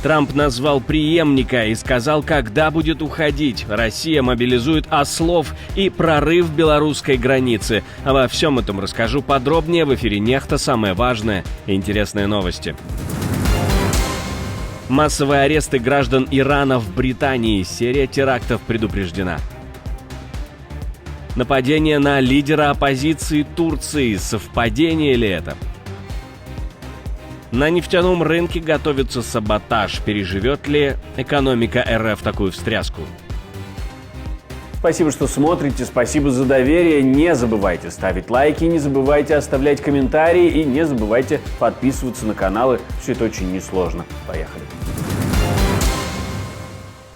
Трамп назвал преемника и сказал, когда будет уходить. Россия мобилизует ослов и прорыв белорусской границы. Обо всем этом расскажу подробнее в эфире «Нехта». Самое важное и интересные новости. Массовые аресты граждан Ирана в Британии. Серия терактов предупреждена. Нападение на лидера оппозиции Турции. Совпадение ли это? На нефтяном рынке готовится саботаж. Переживет ли экономика РФ такую встряску? Спасибо, что смотрите, спасибо за доверие. Не забывайте ставить лайки, не забывайте оставлять комментарии и не забывайте подписываться на каналы. Все это очень несложно. Поехали.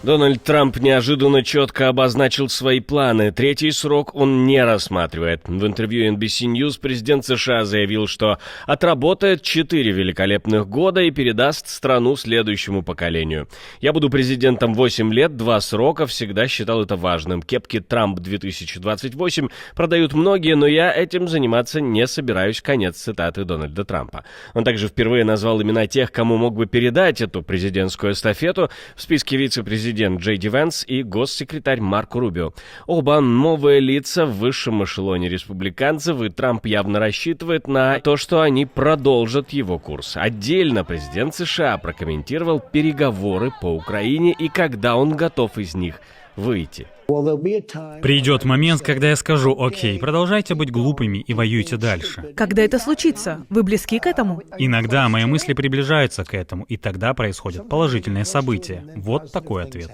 Дональд Трамп неожиданно четко обозначил свои планы. Третий срок он не рассматривает. В интервью NBC News президент США заявил, что отработает 4 великолепных года и передаст страну следующему поколению. «Я буду президентом 8 лет, 2 срока, всегда считал это важным. Кепки Трамп 2028 продают многие, но я этим заниматься не собираюсь». Конец цитаты Дональда Трампа. Он также впервые назвал имена тех, кому мог бы передать эту президентскую эстафету. В списке вице-президент Джей Ди Венс и госсекретарь Марко Рубио. Оба новые лица в высшем эшелоне республиканцев, и Трамп явно рассчитывает на то, что они продолжат его курс. Отдельно президент США прокомментировал переговоры по Украине и когда он готов из них выйти. Придет момент, когда я скажу: окей, продолжайте быть глупыми и воюйте дальше. Когда это случится? Вы близки к этому? Иногда мои мысли приближаются к этому, и тогда происходят положительные события. Вот такой ответ.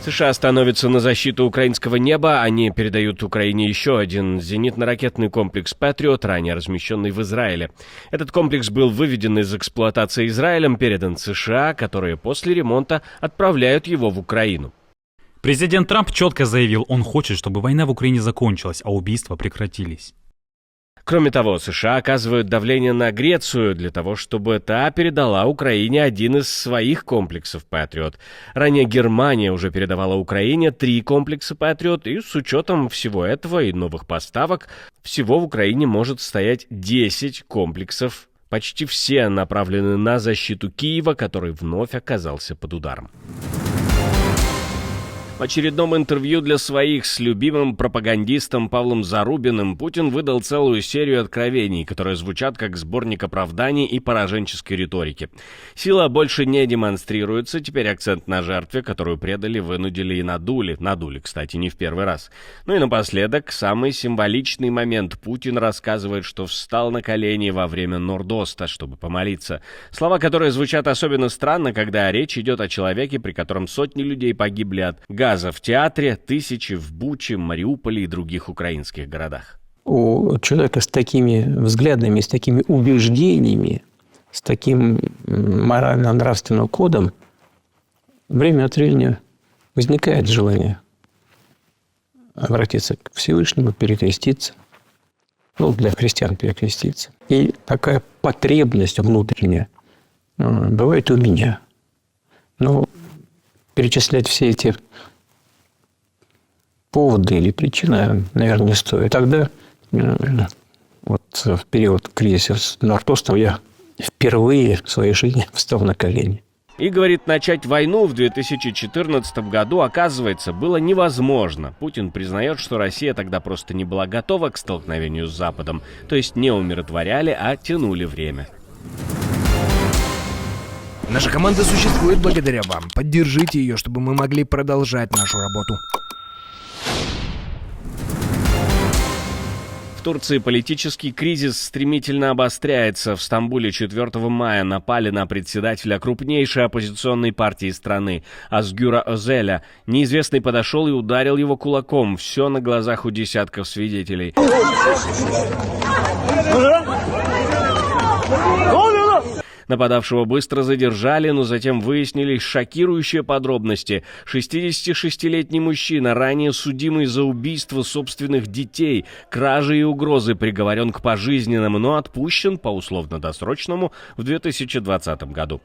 США становятся на защиту украинского неба. Они передают Украине еще один зенитно-ракетный комплекс «Патриот», ранее размещенный в Израиле. Этот комплекс был выведен из эксплуатации Израилем, передан США, которые после ремонта отправляют его в Украину. Президент Трамп четко заявил, он хочет, чтобы война в Украине закончилась, а убийства прекратились. Кроме того, США оказывают давление на Грецию для того, чтобы та передала Украине один из своих комплексов «Патриот». Ранее Германия уже передавала Украине 3 комплекса «Патриот», и с учетом всего этого и новых поставок, всего в Украине может стоять 10 комплексов. Почти все направлены на защиту Киева, который вновь оказался под ударом. В очередном интервью для своих с любимым пропагандистом Павлом Зарубиным Путин выдал целую серию откровений, которые звучат как сборник оправданий и пораженческой риторики. Сила больше не демонстрируется, теперь акцент на жертве, которую предали, вынудили и надули. Надули, кстати, не в первый раз. Ну и напоследок, самый символичный момент. Путин рассказывает, что встал на колени во время Нордоста, чтобы помолиться. Слова, которые звучат особенно странно, когда речь идет о человеке, при котором сотни людей погибли от газа в театре, тысячи в Буче, Мариуполе и других украинских городах. У человека с такими взглядами, с такими убеждениями, с таким морально-нравственным кодом время от времени возникает желание обратиться к Всевышнему, перекреститься. Для христиан перекреститься. И такая потребность внутренняя бывает у меня. Но перечислять все эти поводы или причины, наверное, не стоит. Тогда, вот в период кризиса с Нордостом, я впервые в своей жизни встал на колени. И, говорит, начать войну в 2014 году, оказывается, было невозможно. Путин признает, что Россия тогда просто не была готова к столкновению с Западом. То есть не умиротворяли, а тянули время. Наша команда существует благодаря вам. Поддержите ее, чтобы мы могли продолжать нашу работу. В Турции политический кризис стремительно обостряется. В Стамбуле 4 мая напали на председателя крупнейшей оппозиционной партии страны, Азгюра Özел'я. Неизвестный подошел и ударил его кулаком. Все на глазах у десятков свидетелей. Нападавшего быстро задержали, но затем выяснились шокирующие подробности. 66-летний мужчина, ранее судимый за убийство собственных детей, кражи и угрозы, приговорен к пожизненному, но отпущен по условно-досрочному в 2020 году.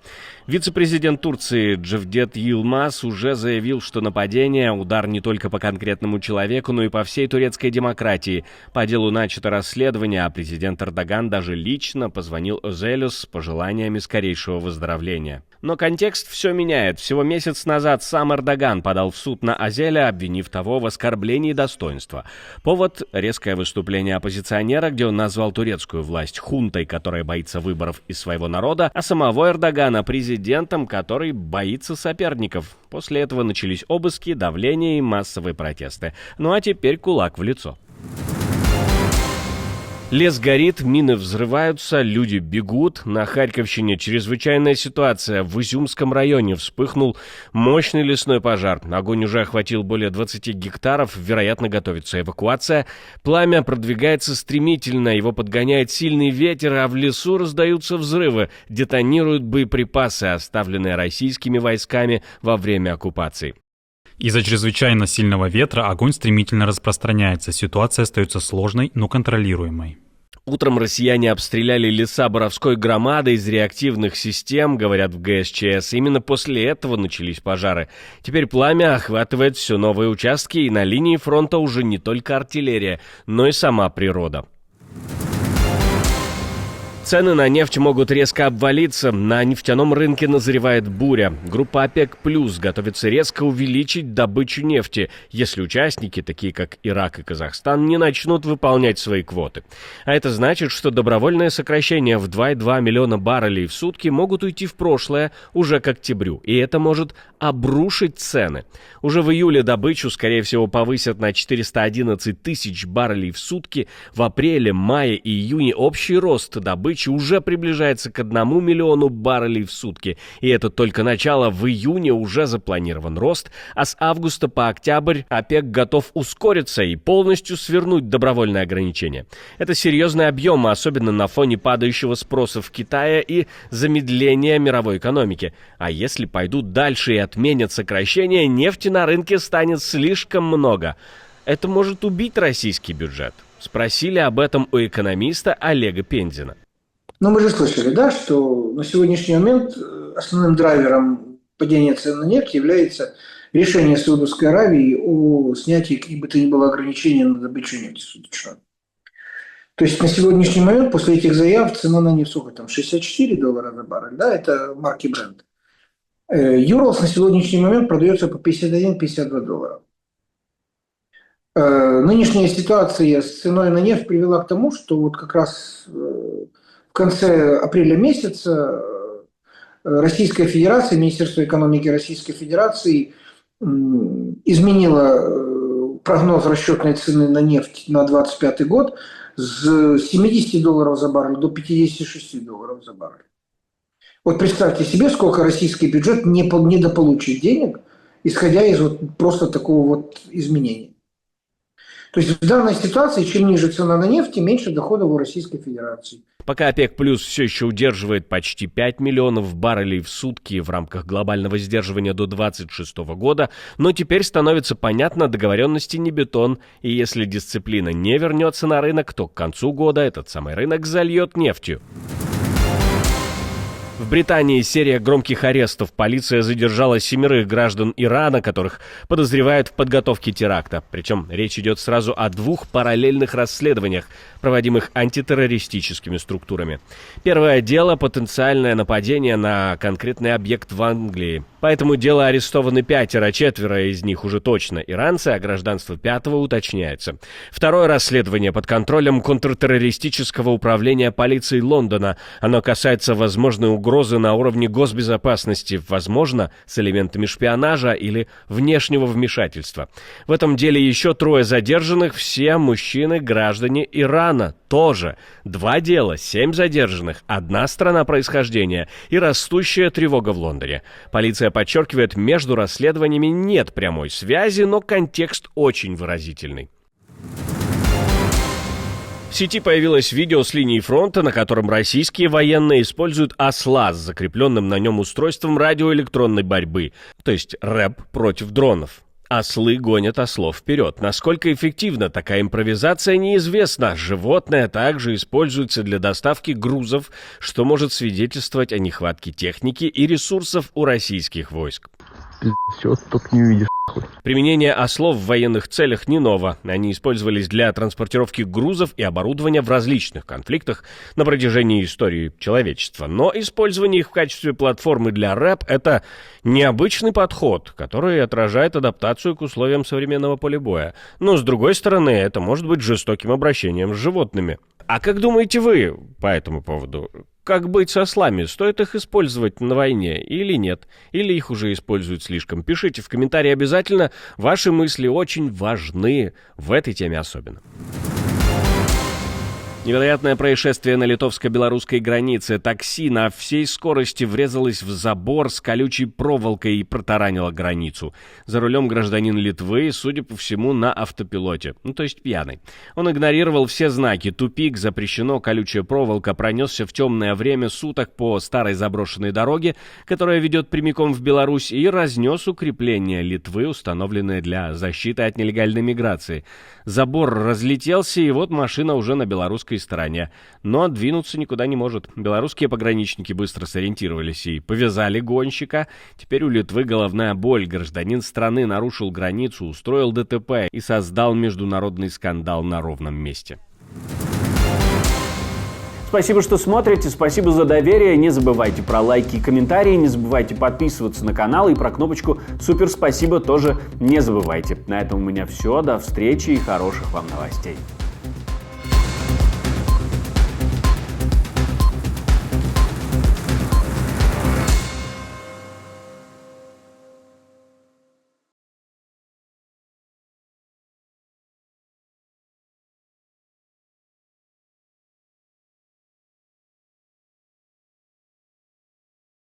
Вице-президент Турции Джевдет Йылмаз уже заявил, что нападение – удар не только по конкретному человеку, но и по всей турецкой демократии. По делу начато расследование, а президент Эрдоган даже лично позвонил Özел'ю с пожеланиями пожеланиями скорейшего выздоровления. Но контекст все меняет. Всего месяц назад сам Эрдоган подал в суд на Азеля, обвинив того в оскорблении достоинства. Повод — резкое выступление оппозиционера, где он назвал турецкую власть хунтой, которая боится выборов из своего народа, а самого Эрдогана президентом, который боится соперников. После этого начались обыски, давление и массовые протесты. Ну а теперь кулак в лицо. Лес горит, мины взрываются, люди бегут. На Харьковщине чрезвычайная ситуация. В Изюмском районе вспыхнул мощный лесной пожар. Огонь уже охватил более 20 гектаров, вероятно, готовится эвакуация. Пламя продвигается стремительно, его подгоняет сильный ветер, а в лесу раздаются взрывы, детонируют боеприпасы, оставленные российскими войсками во время оккупации. Из-за чрезвычайно сильного ветра огонь стремительно распространяется. Ситуация остается сложной, но контролируемой. Утром россияне обстреляли леса Боровской громадой из реактивных систем, говорят в ГСЧС. Именно после этого начались пожары. Теперь пламя охватывает все новые участки, и на линии фронта уже не только артиллерия, но и сама природа. Цены на нефть могут резко обвалиться. На нефтяном рынке назревает буря. Группа ОПЕК+ готовится резко увеличить добычу нефти, если участники, такие как Ирак и Казахстан, не начнут выполнять свои квоты. А это значит, что добровольное сокращение в 2,2 миллиона баррелей в сутки могут уйти в прошлое уже к октябрю. И это может обрушить цены. Уже в июле добычу, скорее всего, повысят на 411 тысяч баррелей в сутки. В апреле, мае и июне общий рост добычи уже приближается к 1 миллиону баррелей в сутки. И это только начало. В июне уже запланирован рост, а с августа по октябрь ОПЕК готов ускориться и полностью свернуть добровольные ограничения. Это серьезный объем, особенно на фоне падающего спроса в Китае и замедления мировой экономики. А если пойдут дальше и отменят сокращения, нефти на рынке станет слишком много. Это может убить российский бюджет. Спросили об этом у экономиста Олега Пензина. Но мы же слышали, да, что на сегодняшний момент основным драйвером падения цен на нефть является решение Саудовской Аравии о снятии каких бы то ни было ограничений на добычу нефти суточно. То есть на сегодняшний момент после этих заяв цена на нефть сколько там, $64 за баррель, да, это марки Brent. Юрлс на сегодняшний момент продается по $51-52. Нынешняя ситуация с ценой на нефть привела к тому, что вот как раз в конце апреля месяца Российская Федерация, Министерство экономики Российской Федерации изменило прогноз расчетной цены на нефть на 2025 год с $70 за баррель до $56 за баррель. Вот представьте себе, сколько российский бюджет недополучит денег, исходя из вот просто такого вот изменения. То есть в данной ситуации, чем ниже цена на нефть, тем меньше доходов у Российской Федерации. Пока ОПЕК+ все еще удерживает почти 5 миллионов баррелей в сутки в рамках глобального сдерживания до 2026 года, но теперь становится понятно, договоренности не бетон, и если дисциплина не вернется на рынок, то к концу года этот самый рынок зальет нефтью. В Британии серия громких арестов. Полиция задержала 7 граждан Ирана, которых подозревают в подготовке теракта. Причем речь идет сразу о 2 параллельных расследованиях, проводимых антитеррористическими структурами. Первое дело — потенциальное нападение на конкретный объект в Англии. По этому делу арестованы 5, 4 из них уже точно иранцы, а гражданство 5-го уточняется. Второе расследование под контролем контртеррористического управления полиции Лондона. Оно касается возможной угрозы на уровне госбезопасности, возможно, с элементами шпионажа или внешнего вмешательства. В этом деле еще 3 задержанных, все мужчины, граждане Ирана. Тоже 2 дела, 7 задержанных, 1 страна происхождения и растущая тревога в Лондоне. Полиция подчеркивает, между расследованиями нет прямой связи, но контекст очень выразительный. В сети появилось видео с линии фронта, на котором российские военные используют осла с закрепленным на нем устройством радиоэлектронной борьбы, то есть рэп против дронов. Ослы гонят ослов вперед. Насколько эффективна такая импровизация, неизвестно. Животное также используется для доставки грузов, что может свидетельствовать о нехватке техники и ресурсов у российских войск. Все, только не увидишь. Применение ослов в военных целях не ново. Они использовались для транспортировки грузов и оборудования в различных конфликтах на протяжении истории человечества. Но использование их в качестве платформы для рэп — это необычный подход, который отражает адаптацию к условиям современного поля боя. Но, с другой стороны, это может быть жестоким обращением с животными. А как думаете вы по этому поводу? Как быть с ослами? Стоит их использовать на войне или нет? Или их уже используют слишком? Пишите в комментарии обязательно. Ваши мысли очень важны в этой теме особенно. Невероятное происшествие на литовско-белорусской границе. Такси на всей скорости врезалось в забор с колючей проволокой и протаранило границу. За рулем гражданин Литвы, судя по всему, на автопилоте. То есть пьяный. Он игнорировал все знаки. Тупик, запрещено, колючая проволока, пронесся в темное время суток по старой заброшенной дороге, которая ведет прямиком в Беларусь, и разнес укрепления Литвы, установленные для защиты от нелегальной миграции. Забор разлетелся, и вот машина уже на белорусской стороне. Но двинуться никуда не может. Белорусские пограничники быстро сориентировались и повязали гонщика. Теперь у Литвы головная боль. Гражданин страны нарушил границу, устроил ДТП и создал международный скандал на ровном месте. Спасибо, что смотрите, спасибо за доверие. Не забывайте про лайки и комментарии, не забывайте подписываться на канал и про кнопочку «Супер спасибо» тоже не забывайте. На этом у меня все. До встречи и хороших вам новостей.